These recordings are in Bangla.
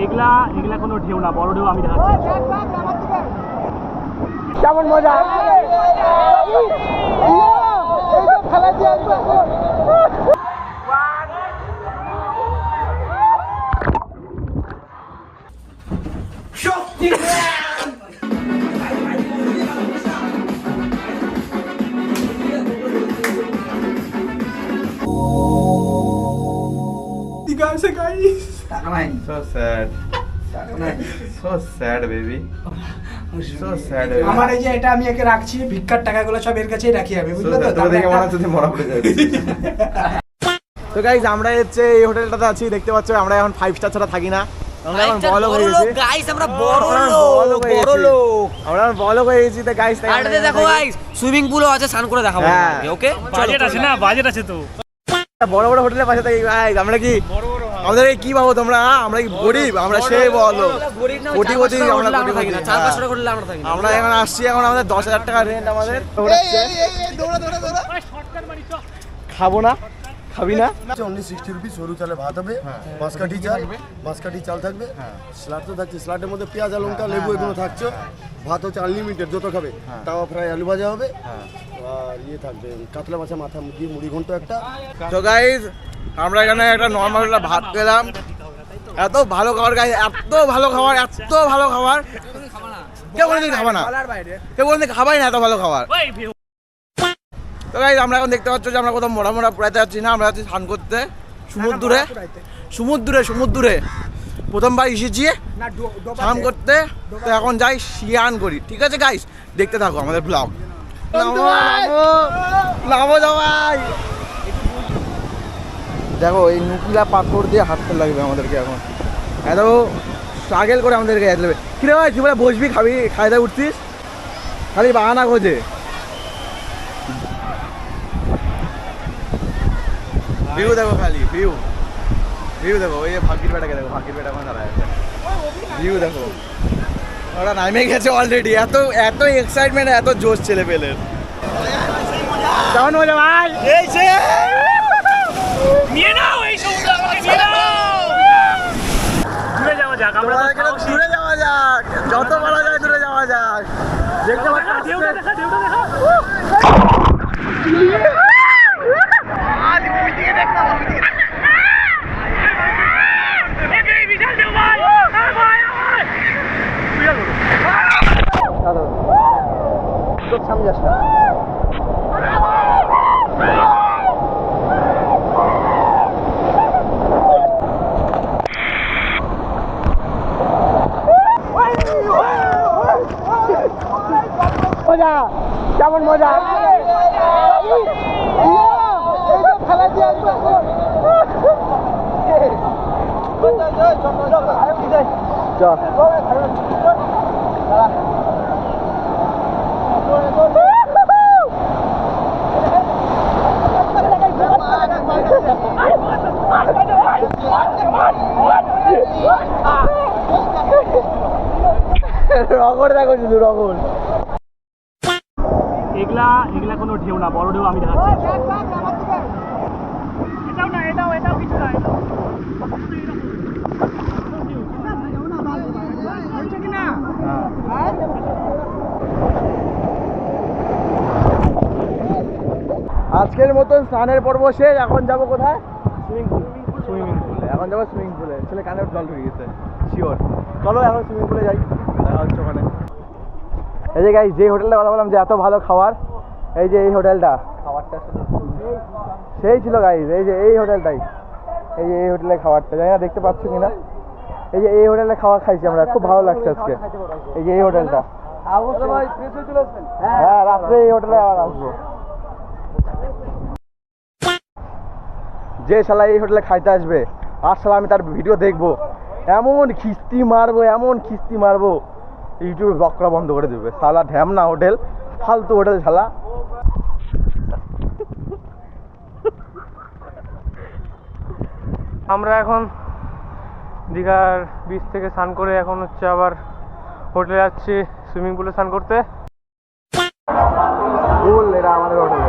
এগুলা এগুলা কোনো ঢেউ না, বড় ঢেউ আমি দেখাচ্ছি। কেমন মজা! So sad. So sad, baby. So sad, baby. আমার এই যে এটা আমি একে রাখছি, ভিক্ষার টাকাগুলো সব এর কাছেই রাখি আমি, বুঝলে তো? তোরা দেখে মনে হচ্ছে তুই মরা পড়ে যাবি। তো গাইস, আমরা হচ্ছে এই হোটেলটাতে আছি, দেখতে পাচ্ছ। আমরা এখন 5 স্টার ছাড়া থাকি না, আমরা এখন বড় হয়ে গেছি গাইস। আমরা বড় লোক, বড় লোক, আমরা বড় হয়ে গেছি। তো গাইস, আরে দেখো গাইস, সুইমিং পুলও আছে, স্নান করে দেখাবো। ওকে, বাজেট আছে না, বাজেট আছে তো। বড় বড় হোটেলের পাশে থাকি গাইস। আমরা কি আমাদের কি ভাবো তোমরা? আমরা কি গরিব? আমরা সেই বলো কোটিপতি। আমরা কোটিপতি না, 4-5 টাকা করলে আমরা থাকি। আমরা এখন আসছি, এখন আমাদের 10,000 টাকা রেন্ট আমাদের। খাবো না, খাবি না? অনলি 60 রুপিস সরু চালে ভাত হবে, বাঁশকাঠি চাল থাকবে, স্যালাড তো থাকছে, স্যালাডের মধ্যে পেঁয়াজ আর লঙ্কা লেবু এগুলো থাকছে। ভাত হচ্ছে আনলিমিটেড, যত খাবে। তাওয়া ফ্রাই আলু ভাজা হবে, আর ইয়ে থাকবে কাতলা মাছের মাথা মুরগি, মুড়ি ঘন্ট একটা। তো গাইস, আমরা এখানে একটা নর্মাল ভাত খেলাম। এত ভালো খাবার গাইস, এত ভালো খাবার, এত ভালো খাবার। কেউ কোনোদিন খাবে না, কেউ কোনোদিন খাবাই না এত ভালো খাবার। তো গাইস, আমরা এখন দেখতে পাচ্ছ যে আমরা কোথাও মোড়া মোড়া পুরাইতে যাচ্ছি না, আমরা যাচ্ছি স্নান করতে সমুদ্রে। সমুদ্রে প্রথমবার এসেছি স্নান করতে, তো এখন যাই শিয়ান করি। ঠিক আছে গাইস, দেখতে থাকো আমাদের ব্লগ। নামো যাওয়াই। দেখো এই নুকিলা পাথর দিয়ে হাঁটতে লাগবে আমাদেরকে এখন, এত স্ট্রাগল করে আমাদেরকে যেতে লাগবে। কিরে ভাই, তুই বলে বসবি, খাবি, খাই দায় উঠছিস, খালি বাহানা খোঁজে। ভিউ দেখো, খালি ভিউ দেখো। ওই ফাঁকির বেটাকে দেখো, ফাঁকির বেটা এখন দাঁড়ায় আছে। ভিউ দেখো, ওরা নামে গেছে অলরেডি। এত এক্সাইটমেন্ট, এত জোশ ছেলে পেলেন। কেমন মজা ভাই? নিয়ে নাও এই সমুদ্র, আমাকে নিয়ে নাও। দূরে যাওয়া যাক, আমরা দূরে যাওয়া যাক, যত বলা যায় দূরে যাওয়া যাক। দেখতে পাচ্ছি ঢেউটা দেখা, ঢেউটা দেখা। বিশাল ঢেউ ভাই, সামনে যাস না। মজা, কেমন মজা! রগড় দেখো, শুধু রগড়। এগুলা কোনো ঢেউ না, বড় ঢেউ আমি দেখাচ্ছি। এটাও কিছু না। আজকের মতন স্নানের পর্ব শেষ। এখন যাবো কোথায়? সুইমিং পুলে। এখন যাবো সুইমিং পুলে। ছেলে কানে জল ঢুকে গেছে শিওর। চলো এখন সুইমিং পুলে যাই, দেখা হচ্ছে ওখানে। এই যে গাইস, যে হোটেলটা কথা বললাম যে এত ভালো খাবার, এই যে এই হোটেলটা, খাবারটা সেই ছিল গাইস। এই যে এই হোটেলটাই, এই যে এই হোটেলের খাবারটা, জানি না দেখতে পাচ্ছ কিনা। এই যে এই হোটেলে খাবার খাইছি আমরা, খুব ভালো লাগছে আজকে। এই যে এই হোটেলটা, হ্যাঁ রাত্রে এই হোটেলে আবার আসবো। যে শালা এই হোটেলে খাইতে আসবে, আর শালা আমি তার ভিডিও দেখবো, এমন খিস্তি মারবো, ইউটিউবে ব্লগ করা বন্ধ করে দেবে। শালা ঢ্যামনা হোটেল, ফালতু হোটেল শালা। আমরা এখন দীঘার বিচ থেকে স্নান করে এখন হচ্ছে আবার হোটেলে যাচ্ছি সুইমিং পুলে স্নান করতে। এটা আমাদের হোটেল।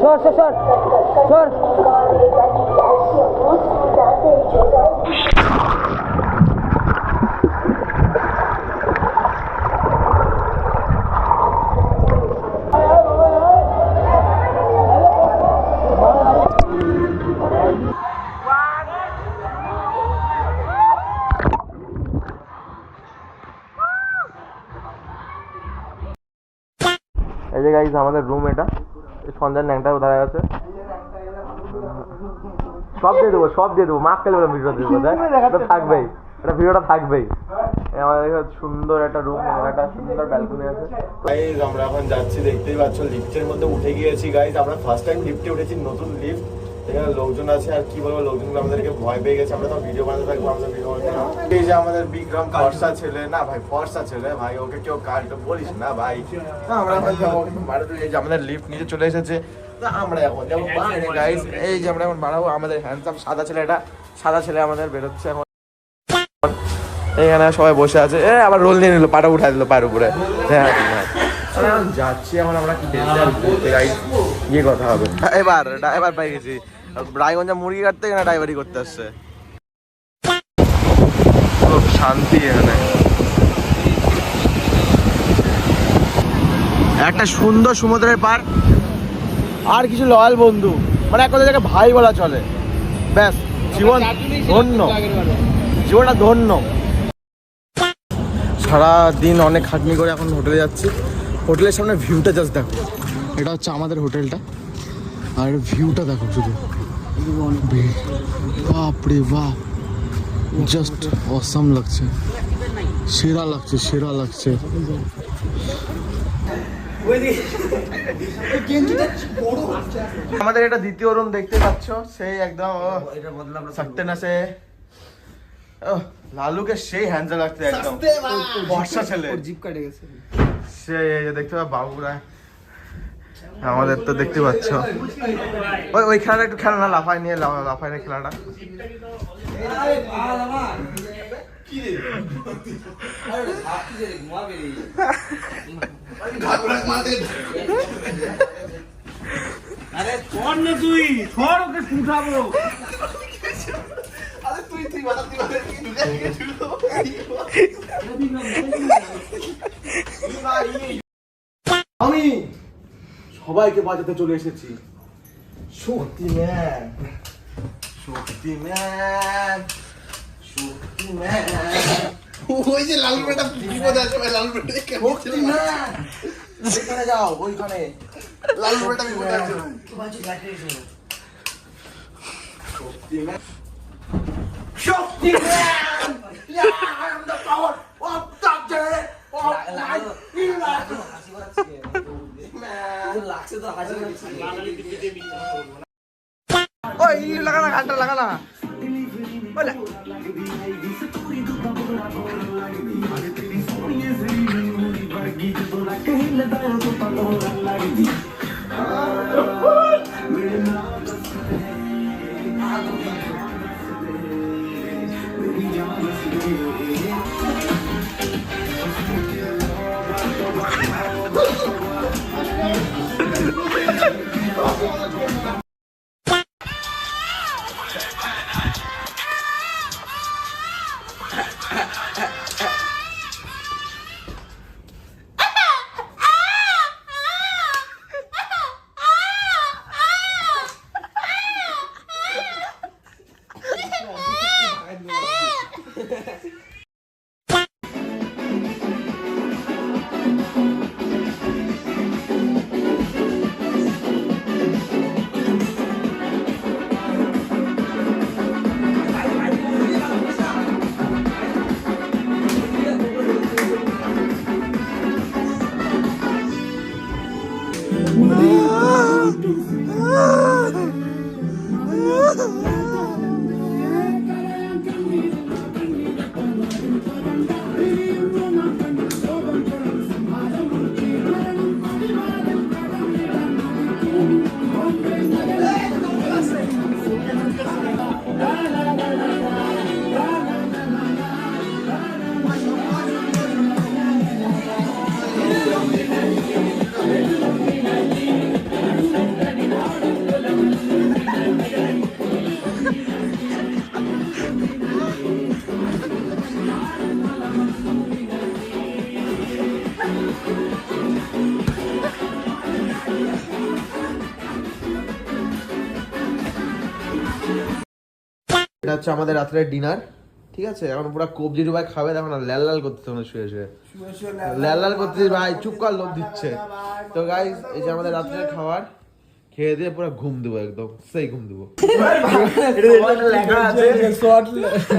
সর সর সর সর এই যে গাইস আমাদের রুম, এটা সন্ধ্যার ন্যাংটা কোথায় আছে, সব দিয়ে দেবো মাছ খেলে বলে ভিডিও দিয়ে দেবো, এটা থাকবেই, এটা ভিডিওটা থাকবেই। আমাদের সুন্দর একটা রুম, একটা সুন্দর ব্যালকনি আছে। গাইস আমরা এখন যাচ্ছি, দেখতেই পাচ্ছ লিফটের মধ্যে উঠে গিয়েছি। গাইস আমরা ফার্স্ট টাইম লিফটে উঠেছি, নতুন লিফট, এখানে লোকজন আছে, আর কি বলবো লোকজনগুলো আমাদেরকে ভয় পেয়ে গেছে। আমরা তো ভিডিও বানাতে থাকবো, আমাদের ভিডিও বানাতে। এই যে আমাদের বিক্রম ফর্সা ছেলে, না ভাই ফর্সা ছেলে ভাই, ওকে কেউ কালটা বলিস না ভাই। আমরা এই যে আমাদের লিফট নিচে চলে এসেছে, আমরা এখন যাবো বাইরে। গাইস এই যে আমরা এখন বাড়াবো, আমাদের হ্যান্ডসাম সাদা ছেলে, এটা সাদা ছেলে আমাদের বেরোচ্ছে এখন। এখানে সবাই বসে আছে, আবার রোল নিয়ে নিল, পাটা উঠাই দিল পায়ের উপরে। হ্যাঁ যাচ্ছি এখন আমরা কি গিয়ে কথা হবে। এবার ড্রাইভার পাই গেছি, রায়গঞ্জে মুরগি কাটতে এখানে ড্রাইভারি করতে আসছে। খুব শান্তি এখানে, একটা সুন্দর সমুদ্রের পার, আর কিছু লয়াল বন্ধু, মানে এক কথা জায়গায় ভাই বলা চলে। ব্যাস জীবন ধন্য, জীবনটা ধন্য। সারা দিন অনেক খাটনি করে এখন হোটেলে যাচ্ছি। হোটেলের সামনে ভিউটা জাস্ট দেখো, এটা হচ্ছে আমাদের হোটেলটা, আর ভিউটা দেখো শুধু, বাপরে বাপ, জাস্ট অসাম লাগছে, সেরা লাগছে, সেরা লাগছে। আমাদের এটা দ্বিতীয় রুম দেখতে পাচ্ছ, সেই একদম থাকতে না সে লালুকে সেই হ্যান্ডেল লাগছে, একদম বর্ষা ছেলে, জিপ কাটে গেছে সে। দেখতে পাবো বাবুরা, আমাদের তো দেখতে পাচ্ছ ওই খেলাটা একটু খেলা না, লাফাই নিয়ে খেলাটা। আমি সবাইকে বাজাতে চলে এসেছি, শক্তিম্যান, শক্তিম্যান, শক্তিম্যান। ওই যে লাল বেটা বিপদ আছে ভাই, লাল বেটা শক্তিম্যান, ওইখানে যাও, ওইখানে লাল বেটা বিপদ আছে। শক্তিম্যান, শক্তিম্যান, I am the power of Doctor of Light. ওই লাগা না, গানটা লাগা না, এটা হচ্ছে আমাদের রাত্রের ডিনার, ঠিক আছে? এখন পুরো কবজি ভাই খাবে, দেখো না লাল লাল করতে তোমরা শুয়ে শুয়ে লাল লাল করতে ভাই, চুপ কর, লোভ দিচ্ছে। তো গাইস এই যে আমাদের রাত্রের খাবার, খেয়ে দিয়ে পুরো ঘুম দেবো, একদম সেই ঘুম দেবো।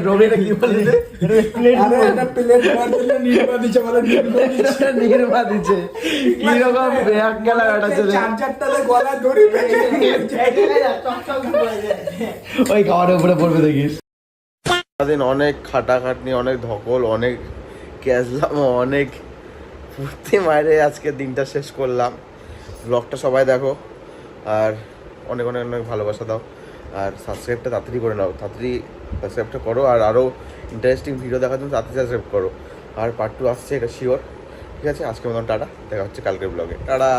রবিটা কি বলছে? নির্মা দিচ্ছে, কিরকম ব্যাগ গেলা বেটাচ্ছে ওই খাবারের উপরে পড়বে দেখিস। সারাদিন অনেক খাটাখাটনি, অনেক ধকল, অনেক ক্যাজলাম, অনেক ফুর্তি মারে আজকে দিনটা শেষ করলাম। ব্লগটা সবাই দেখো আর অনেক অনেক অনেক ভালোবাসা দাও, আর সাবস্ক্রাইবটা তাড়াতাড়ি করে নাও, তাড়াতাড়ি সাবস্ক্রাইবটা করো, আর আরও ইন্টারেস্টিং ভিডিও দেখার জন্য তাড়াতাড়ি সাবস্ক্রাইব করো। আর পার্ট 2 আসছে, এটা শিওর, ঠিক আছে? আজকের মতন টাটা, দেখা হচ্ছে কালকের ব্লগে, টাটা।